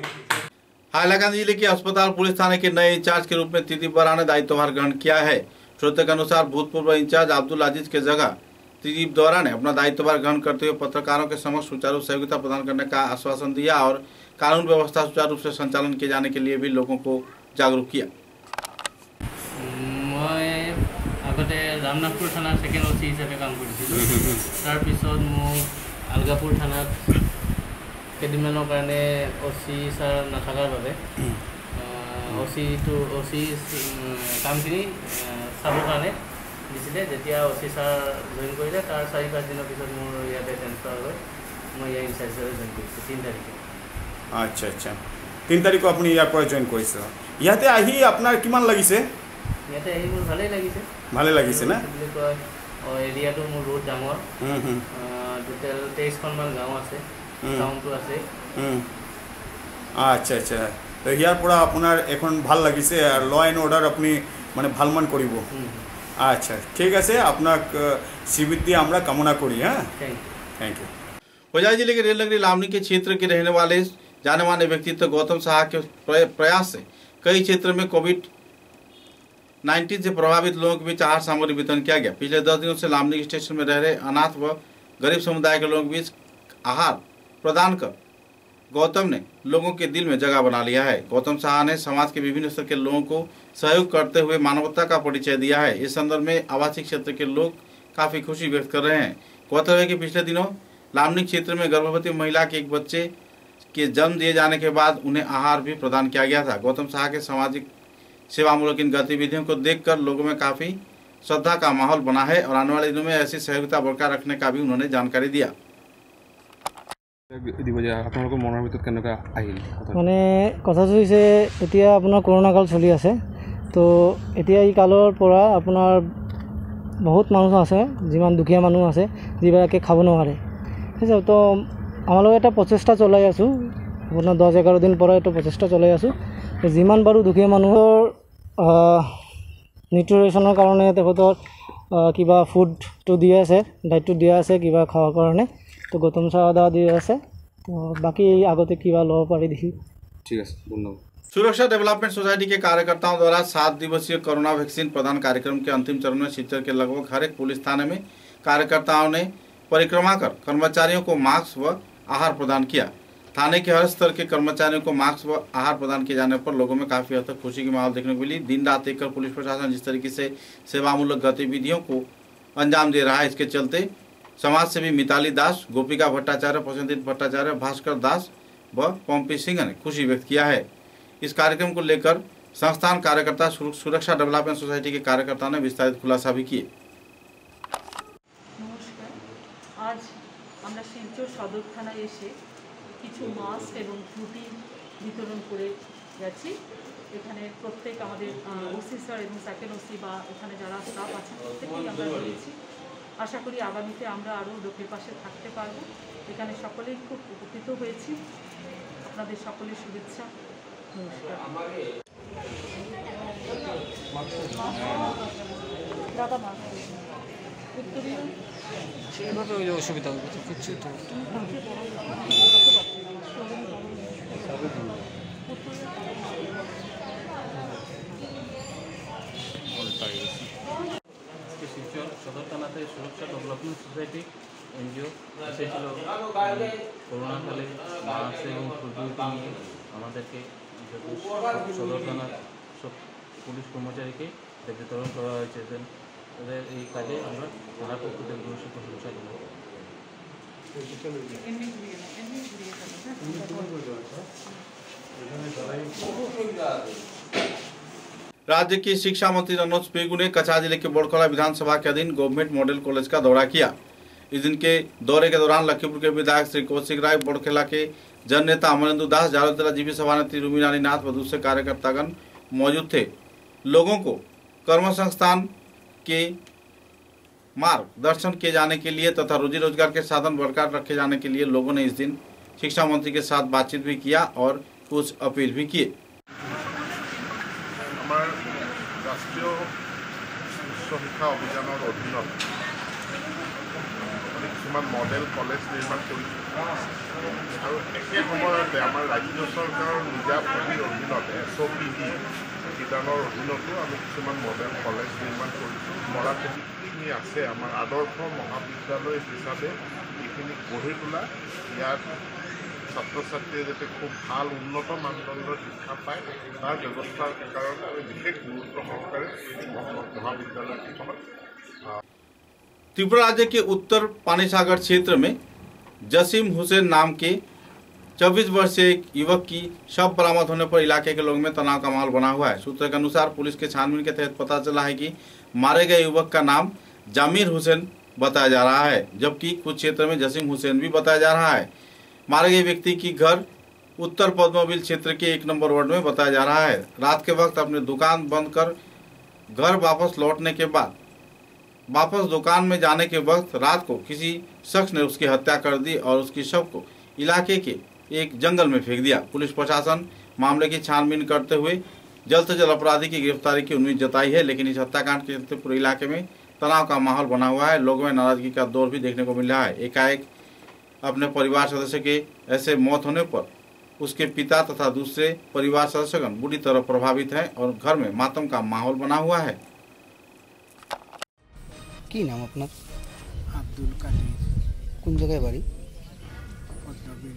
हाइलाकांदी जिले के अस्पताल पुलिस थाने के नए इंचार्ज के रूप में त्रिदीप बरा ने दायित्वभार ग्रहण किया है। सूत्रों के अनुसार भूतपूर्व इंचार्ज अब्दुल अजीज के जगह त्रिदीप बरा ने अपना दायित्वभार ग्रहण करते हुए पत्रकारों के समक्ष सुचारू सहयोगिता प्रदान करने का आश्वासन दिया और कानून व्यवस्था सुचारू रूप से संचालन किए जाने के लिए भी लोगों को जागरूक किया। मैं আগতে ৰামনাথপুৰ থানাৰ সেকেন্ড ওসি হিচাপে কাম কৰিছিলোঁ। তাৰপিছত মোক আলগাপুৰ থানাত কেইদিনমানৰ কাৰণে ওসি ছাৰ নাথাকাৰ বাবে ওসি কামখিনি চাবৰ কাৰণে দিছিলে। যেতিয়া ওসি ছাৰ জইন কৰিলে তাৰ 4-5 দিনৰ পিছত মোৰ ইয়াতে ট্ৰেন্সফাৰ হৈ মই ইয়াৰ ইনচাৰ্জ হিচাপে জইন কৰিছোঁ 3 তাৰিখে। আচ্ছা আচ্ছা, 3 তাৰিখে আপুনি ইয়াৰ পৰা জইন কৰিছে। ইয়াতে আহি আপোনাৰ কিমান লাগিছে? ইয়াতে আহি মোৰ ভালেই লাগিছে। ভালে লাগিছে না? বুলি কয় এৰিয়াটো মোৰ বহুত ডাঙৰ। টোটেল 23খনমান গাঁও আছে, টাউনটো আছে। আচ্ছা আচ্ছা, তো ইয়াৰ পৰা আপোনাৰ এখন ভাল লাগিছে আৰু ল এণ্ড অৰ্ডাৰ আপুনি মানে ভালমান কৰিব। আচ্ছা ঠিক আছে, আপনার শ্রীবৃদ্ধি আমরা কামনা করি। হ্যাঁ, थैंक यू। होजाई जिले के रेलनगरी लामनी के क्षेत्र के रहने वाले जाने माने व्यक्तित्व गौतम साहा के प्रयास से कई क्षेत्र में कोविड 19 से प्रभावित लोगों के बीच आहार सामग्री वितरण किया गया। पिछले 10 दिनों से लामडिंग स्टेशन में रह रहे अनाथ व गरीब समुदाय के लोगों के बीच आहार प्रदान कर गौतम ने लोगों के दिल में जगह बना लिया है। गौतम साहा ने समाज के विभिन्न स्तर के लोगों को सहयोग करते हुए मानवता का परिचय दिया है। इस संदर्भ में आवासीय क्षेत्र के लोग काफी खुशी व्यक्त कर रहे हैं। गौरतलब है कि पिछले दिनों लामडिंग क्षेत्र में गर्भवती महिला के एक बच्चे के जन्म दिए जाने के बाद उन्हें आहार भी प्रदान किया गया था। गौतम साहा के सामाजिक सेवामूलक इन गतिविधियों को देखकर लोगों में काफी श्रद्धा का माहौल बना है और आने वाले दिनों में ऐसी सहयोगिता बरकरार रखने का भी उन्होंने जानकारी दिया। মানে কথাটো হৈছে এতিয়া আপোনাৰ কৰোনা কাল চলি আছে, তো এতিয়া এই কালৰ পৰা আপোনাৰ বহুত মানুহ আছে, যিমান দুখীয়া মানুহ আছে যিবিলাকে খাব নোৱাৰে। ঠিক আছে, তো আমালোকে এটা প্ৰচেষ্টা চলাই আছোঁ, আপোনাৰ 10-11 দিন পৰা এটা প্ৰচেষ্টা চলাই আছোঁ। যিমান পাৰোঁ দুখীয়া মানুহৰ নিউট্ৰিচনৰ কাৰণে তেখেতৰ কিবা ফুডটো দিয়া আছে, ডাইটটো দিয়া আছে কিবা খাওয়ার কাৰণে, তো গৌতম সাহা দিয়ে আছে, তো বাকি আগতে কিবা লব পাৰি দেখি। ठीक है, धन्यवाद। सुरक्षा डेवलपमेंट सोसाइटी के कार्यकर्ताओं द्वारा 7 दिवसीय कोरोना वैक्सीन प्रदान कार्यक्रम के अंतिम चरण में शिवचर के लगभग हर एक पुलिस थाने में कार्यकर्ताओं ने परिक्रमा कर कर्मचारियों को मास्क व आहार प्रदान किया। थाने के हर स्तर के कर्मचारियों को मास्क व आहार प्रदान किए जाने पर लोगों में काफी हद तक खुशी की माहौल देखने को मिली। दिन रात एक कर पुलिस प्रशासन जिस तरीके से सेवामूलक गतिविधियों को अंजाम दे रहा है, इसके चलते समाज सेवी मिताली दास, गोपिका भट्टाचार्य, प्रसन्नजीत भट्टाचार्य, भास्कर दास व पम्पी सिंह ने खुशी व्यक्त किया है। इस कार्यक्रम को लेकर संस्थान कार्यकर्ता सुरक्षा डेवलपमेंट सोसाइटी के कार्यकर्ताओं ने विस्तारित खुलासा भी किए। नमस्कार, आज আমরা শিলচর সদর থানায় এসে কিছু মাস্ক এবং ফ্রুটি বিতরণ করে যাচ্ছি। এখানে প্রত্যেক আমাদের ওসি স্যার এবং সেকেন্ড ওসি বা এখানে যারা স্টাফ আছে প্রত্যেকেই আমরা দিয়েছি। আশা করি আগামীতে আমরা আরও লোকের পাশে থাকতে পারব। এখানে সকলেই খুব উপকৃত হয়েছি। আপনাদের সকলের শুভেচ্ছা। নমস্কার। দাদা মাস্ক উত্তরীয় সেভাবে ওই অসুবিধা হবে কিছু তো শিলচর সদর থানাতে সুরক্ষা ডেভেলপমেন্ট সোসাইটি এনজিও এসেছিল করোনাকালে মাস্ক এবং প্রযুক্তি নিয়ে আমাদেরকে সদর থানার সব পুলিশ কর্মচারীকে বিতরণ করা হয়েছে। তাদের এই কাজে আমরা থানার পক্ষ থেকে প্রশংসা জানাই। राज्य की शिक्षा मंत्री मनोज पेगू ने कछार जिले के बोड़खला विधानसभा के अधीन गवर्नमेंट मॉडल कॉलेज का दौरा किया। इस दिन के दौरे के दौरान लखीमपुर के विधायक श्री कौशिक राय, बोड़खला के जन नेता अमरेंद्र दास, जालोर जिला जीपी सभानेत्री रूमी रानी नाथ व दूसरे कार्यकर्तागण मौजूद थे। लोगों को कर्म संस्थान के मार्गदर्शन किए जाने के लिए तथा रोजी रोजगार के साधन बरकरार रखे जाने के लिए लोगों ने इस दिन शिक्षा मंत्री के साथ बातचीत भी किया और कुछ अपील भी किए। राष्ट्रीय उच्च शिक्षा अभियानर अधीन কিছুমান মডেল কলেজ নিৰ্মাণ কৰিছোঁ আৰু একে সময়তে আমাৰ ৰাজ্য চৰকাৰৰ নিজা পুঁজিৰ অধীনত SOPD বিধানৰ অধীনতো আমি কিছুমান মডেল কলেজ নিৰ্মাণ কৰিছোঁ। মৰাপুলিখিনি আছে আমাৰ আদৰ্শ মহাবিদ্যালয় হিচাপে এইখিনি গঢ়ি তোলা, ইয়াত ছাত্ৰ ছাত্ৰীয়ে যাতে খুব ভাল উন্নত মানদণ্ডৰ শিক্ষা পায় তাৰ ব্যৱস্থাৰ কাৰণে আমি বিশেষ গুৰুত্ব সহকাৰে মহাবিদ্যালয়খনত। त्रिपुरा राज्य के उत्तर पानीसागर क्षेत्र में जसीम हुसैन नाम के 24 वर्षीय एक युवक की शव बरामद होने पर इलाके के लोगों में तनाव का माहौल बना हुआ है। सूत्रों के अनुसार पुलिस के छानबीन के तहत पता चला है कि मारे गए युवक का नाम जामिर हुसैन बताया जा रहा है, जबकि कुछ क्षेत्र में जसीम हुसैन भी बताया जा रहा है। मारे गए व्यक्ति की घर उत्तर पद्मबिल क्षेत्र के 1 नंबर वार्ड में बताया जा रहा है। रात के वक्त अपने दुकान बंद कर घर वापस लौटने के बाद वापस दुकान में जाने के वक्त रात को किसी शख्स ने उसकी हत्या कर दी और उसकी शव को इलाके के एक जंगल में फेंक दिया। पुलिस प्रशासन मामले की छानबीन करते हुए जल्द से जल्द अपराधी की गिरफ्तारी की उम्मीद जताई है, लेकिन इस हत्याकांड के चलते पूरे इलाके में तनाव का माहौल बना हुआ है। लोगों में नाराजगी का दौर भी देखने को मिल रहा है। एकाएक अपने परिवार सदस्य के ऐसे मौत होने पर उसके पिता तथा दूसरे परिवार सदस्यगण बुरी तरह प्रभावित हैं और घर में मातम का माहौल बना हुआ है। কি নাম আপনার? আব্দুল কাদির। কোন জায়গায় বাড়ি? পদ্মবিল,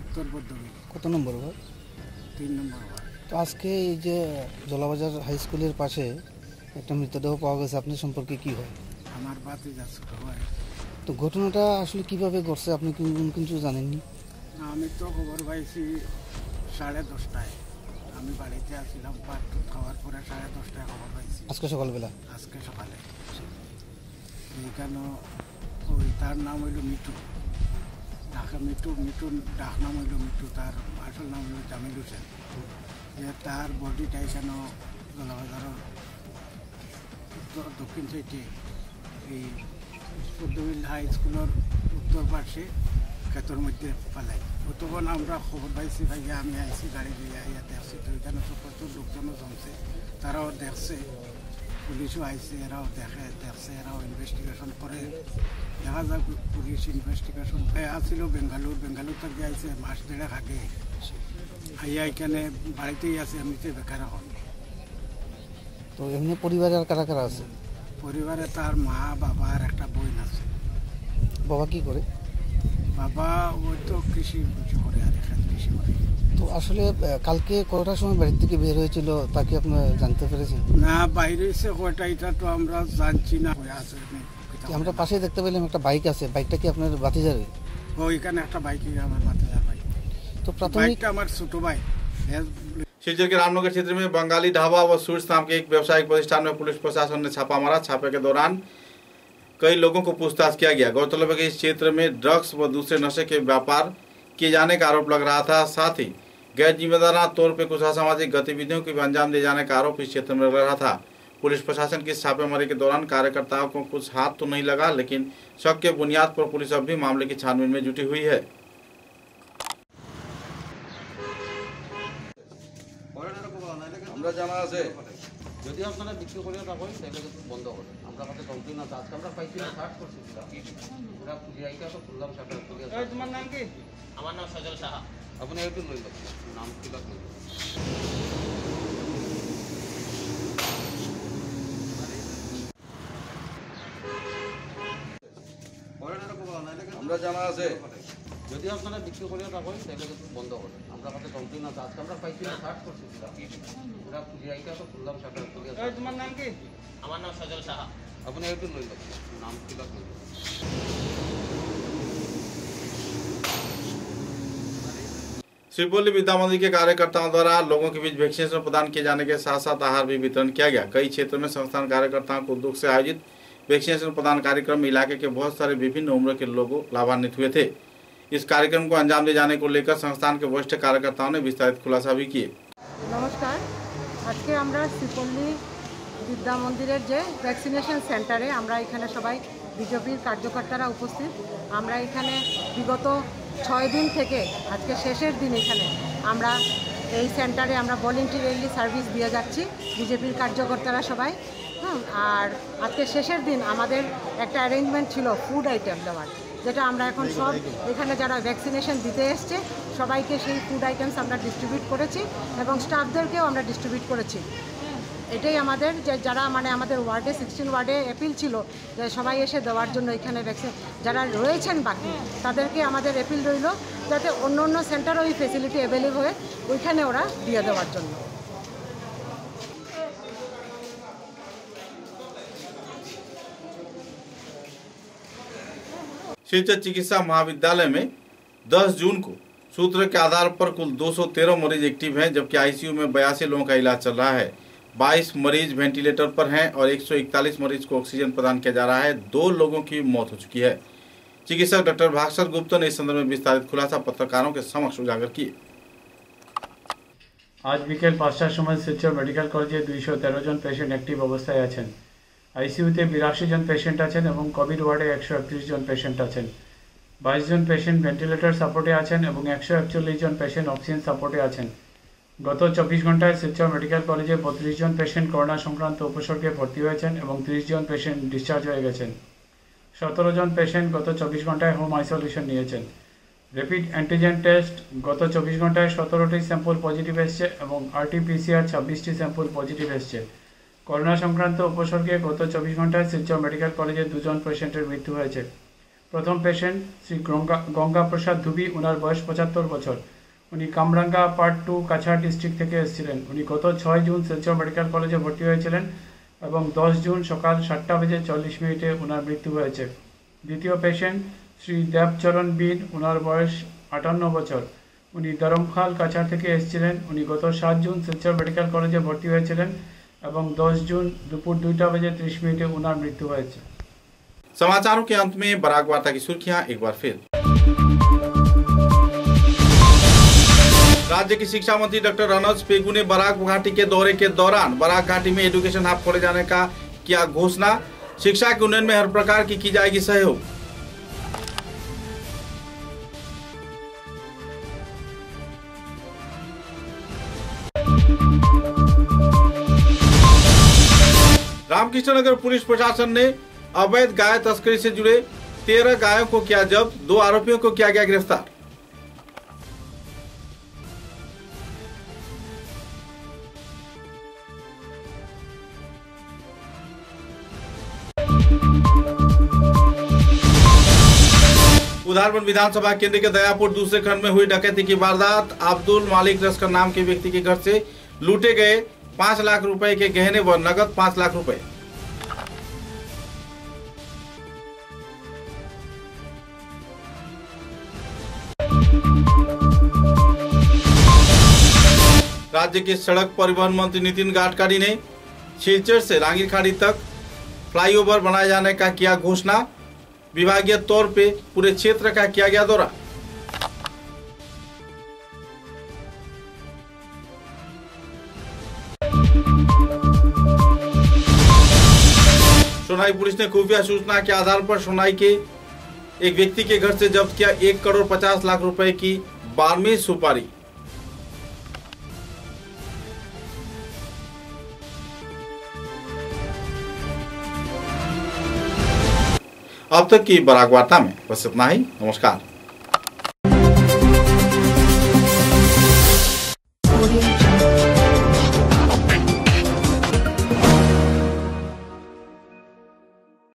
উত্তর পদ্মবিল। কত নম্বর ওয়ার্ড? 3 নম্বর ওয়ার্ড। তো আজকে এই যে জলাবাজার হাই স্কুলের পাশে একটা মৃতদেহ পাওয়া গেছে, আপনার সম্পর্কে কি হয়? আমার ভাতিজা ছোট ভাই। তো ঘটনাটা আসলে কিভাবে ঘটছে আপনি কিছু জানেননি? আমি তো খবর পাইছি 10:30টায়। আমি বাড়িতে আসছিলাম, ভাত খাওয়ার পরে 10:30টায় খবর পাইছি। আজকে সকালবেলা? আজকে সকালে। এইখানে ওই তার নাম হইল মিঠু, ঢাকা মিঠুর ডাক নাম হইল মিঠু, তার আসল নাম হইল জামিল হোসেন। যে তার বডিটা এখানে জলাবাজারের দক্ষিণ সাইডে এই পদ্মবিল হাই স্কুলের উত্তর পাশে ক্ষেতের মধ্যে পালাই। তখন আমরা খবর পাইছি, ভাইয়া আমি আইসি গাড়ি দিয়ে আইয়া দেখছি। তো এখানে তো প্রচুর লোকজনও জমছে, তারাও দেখছে, পুলিশও আইসে, এরাও দেখছে, এরাও ইনভেস্টিগেশন করে। দেখা যাক পুলিশ ইনভেস্টিগেশন আসছিল বেঙ্গালুর থেকে আইসে মাস 1.5 আগে। আইয়া এখানে বাড়িতেই আছে, এমনিতে বেকার এখন। তো এমনি পরিবারে আর কারা কারা আছে? পরিবারে তার মা, বাবা আর একটা বোন আছে। বাবা কি করে? বাবা ওই তো কৃষি করে, আর এখানে কৃষি করে। তো আসলে কালকে কটার সময় বাড়ির থেকে বের হয়েছিল তা কি আপনি জানতে পেরেছেন? না, বাইরে এসে কয়টা এটা তো আমরা জানছি না। আমরা পাশে দেখতে পেলাম একটা বাইক আছে, বাইকটা কি আপনার ভাতিজার? ওইখানে একটা বাইক আমার ভাতিজার বাইক। तो प्राथमिक हमारे छोटो भाई। शिवचर के रामनगर क्षेत्र में बंगाली ढाबा व स्वीट्स नाम के एक व्यावसायिक प्रतिष्ठान में पुलिस प्रशासन ने छापा मारा। छापे के दौरान कई लोगों को पूछताछ किया गया। गौरतलब है कि इस क्षेत्र में ड्रग्स व दूसरे नशे के व्यापार किए जाने का आरोप लग रहा था। साथ ही गैर जिम्मेदाराना तौर पर कुछ असामाजिक गतिविधियों को भी अंजाम दिए जाने का आरोप इस क्षेत्र में लग रहा था। पुलिस प्रशासन की छापेमारी के दौरान कार्यकर्ताओं को कुछ हाथ तो नहीं लगा, लेकिन शक के बुनियाद पर पुलिस अब भी मामले की छानबीन में जुटी हुई है। আমরা জানা আছে যদি আপনারা বিক্রি করে রাখেন তাহলে কিন্তু বন্ধ হবে। আমরা কাছে কমপ্লেন আছে, আজকে আমরা পাইছি না, সার্চ করছি পুরা পুলিয়াইটা তো খুললাম শাটার পুলিয়া। এই তোমার নাম কি? আমার নাম সজল সাহা। আপনি একটু লই লোক নাম কি লোক? আমরা জানা আছে যদি আপনারা বিক্রি করে রাখেন তাহলে কিন্তু বন্ধ হবে। আমরা কাছে কমপ্লেন আছে, আজকে আমরা পাইছি না, সার্চ করছি পুরা পুলিয়াইটা তো খুললাম শাটার পুলিয়া। এই তোমার নাম কি? আমার নাম সজল সাহা। আপনি একটু লই লোক নাম কি লোক? शिवपुरी विद्या मंदिर के कार्यकर्ताओं द्वारा लोगों के बीच वैक्सीनेशन प्रदान किए जाने के साथ साथ आहार भी वितरण किया गया। कई क्षेत्रों में संस्थान कार्यकर्ताओं को दुख से आयोजित वैक्सीनेशन प्रदान कार्यक्रम में इलाके के बहुत सारे विभिन्न उम्र के लोग लाभान्वित हुए थे। इस कार्यक्रम को अंजाम दिए जाने को लेकर संस्थान के वरिष्ठ कार्यकर्ताओं ने विस्तारित खुलासा भी किए। नमस्कार, आज के আমরা শিবপুরি বিদ্যা মন্দিরের যে ভ্যাকসিনেশন সেন্টারে আমরা এখানে সবাই বিজেপির কার্যকর্তারা উপস্থিত। আমরা এখানে বিগত 6 দিন থেকে আজকে শেষের দিন এখানে আমরা এই সেন্টারে আমরা ভলেন্টিয়ারলি সার্ভিস দিয়ে যাচ্ছি বিজেপির কার্যকর্তারা সবাই। আর আজকে শেষের দিন আমাদের একটা অ্যারেঞ্জমেন্ট ছিল ফুড আইটেম দেওয়ার, যেটা আমরা এখন সব এখানে যারা ভ্যাকসিনেশন দিতে এসছে সবাইকে সেই ফুড আইটেমস আমরা ডিস্ট্রিবিউট করেছি এবং স্টাফদেরকেও আমরা ডিস্ট্রিবিউট করেছি। এটাই আমাদের যে যারা মানে আমাদের ওয়ার্ডে 16 ওয়ার্ডে অ্যাপিল ছিল যে সবাই এসে দেওয়ার জন্য এখানে ভ্যাকসিন যারা রয়েছেন বাকি তাদেরকে আমাদের অ্যাপিল রইল যাতে অন্য অন্য সেন্টারও এই ফেসিলিটি অ্যাভেলেবল হয়ে ওইখানে ওরা দিয়ে দেওয়ার জন্য। शिवचर चिकित्सा महाविद्यालय में 10 जून को सूत्र के आधार पर कुल 213 मरीज एक्टिव हैं, जबकि आईसीयू में 82 लोगों का इलाज चल रहा है। 22 मरीज वेंटिलेटर पर हैं और 141 मरीज को ऑक्सीजन प्रदान किया जा रहा है। 2 लोगों की मौत हो चुकी है। चिकित्सक डॉक्टर भास्कर गुप्ता ने इस संदर्भ में विस्तारित खुलासा पत्रकारों के समक्ष उजागर किए। आज বিকেল 5টার সময় শিলচর মেডিকেল কলেজে 213 জন পেশেন্ট অ্যাক্টিভ অবস্থায় আছেন। আইসিইউতে 82 জন পেশেন্ট আছেন এবং কোভিড ওয়ার্ডে 131 জন পেশেন্ট আছেন। 22 জন পেশেন্ট ভেন্টিলেটর সাপোর্টে আছেন এবং 141 জন পেশেন্ট অক্সিজেন সাপোর্টে আছেন। গত 24 ঘন্টায় শিলচর মেডিকেল কলেজে 32 জন পেশেন্ট করোনা সংক্রান্ত উপসর্গে ভর্তি হয়েছেন এবং 30 জন পেশেন্ট ডিসচার্জ হয়ে গেছেন। 17 জন পেশেন্ট গত 24 ঘন্টায় হোম আইসোলেশন নিয়েছেন। র্যাপিড অ্যান্টিজেন টেস্ট গত 24 ঘন্টায় 17টি স্যাম্পল পজিটিভ এসছে এবং আরটিপিসিআর 26টি স্যাম্পল পজিটিভ এসছে। করোনা সংক্রান্ত উপসর্গে গত 24 ঘন্টায় শিলচর মেডিকেল কলেজে 2 জন পেশেন্টের মৃত্যু হয়েছে। প্রথম পেশেন্ট শ্রী গঙ্গা প্রসাদ ধুবি, ওনার বয়স 75 বছর। উনি কামরাঙ্গা পার্ট 2 কাছাড় ডিস্ট্রিক্ট থেকে এসেছিলেন। উনি গত 6 জুন শিলচর মেডিকেল কলেজে ভর্তি হয়েছিলেন এবং 10 জুন সকাল 7:40 ওনার মৃত্যু হয়েছে। দ্বিতীয় পেশেন্ট শ্রী দেবচরণ বিন, ওনার বয়স 58 বছর। উনি ধরমখাল কাছাড় থেকে এসেছিলেন। উনি গত 7 জুন শিলচর মেডিকেল কলেজে ভর্তি হয়েছিলেন এবং 10 জুন দুপুর 2:30 ওনার মৃত্যু হয়েছে। समाचारों के अंत में बराक वार्ता की सुर्खियां एक बार फिर। राज्य की शिक्षा मंत्री डॉक्टर रनोज पेगू ने बराक घाटी के दौरे के दौरान बराक घाटी में एजुकेशन हब खोले जाने का किया घोषणा। शिक्षा के उन्नयन में हर प्रकार की जाएगी सहयोग। रामकृष्णनगर पुलिस प्रशासन ने अवैध गाय तस्करी से जुड़े 13 गायों को किया जब्त। 2 आरोपियों को किया गया गिरफ्तार। उधारबंद विधानसभा केंद्र के दयापुर दूसरे खंड में हुई डकैती की वारदात। अब्दुल मालिक लश्कर नाम के व्यक्ति के घर से लूटे गए 5 लाख रुपए के गहने व नगद 5 लाख रुपए। राज्य के सड़क परिवहन मंत्री नितिन गडकरी ने सिलचर से लांगीरखाड़ी तक फ्लाईओवर बनाए जाने का किया घोषणा। विभागीय तौर पे पूरे क्षेत्र का किया गया दौरा। सोनाई पुलिस ने खुफिया सूचना के आधार पर सोनाई के एक व्यक्ति के घर से जब्त किया 1 करोड़ 50 लाख रुपए की 12वीं सुपारी। अब तक की बराक वार्ता में बस इतना ही। नमस्कार।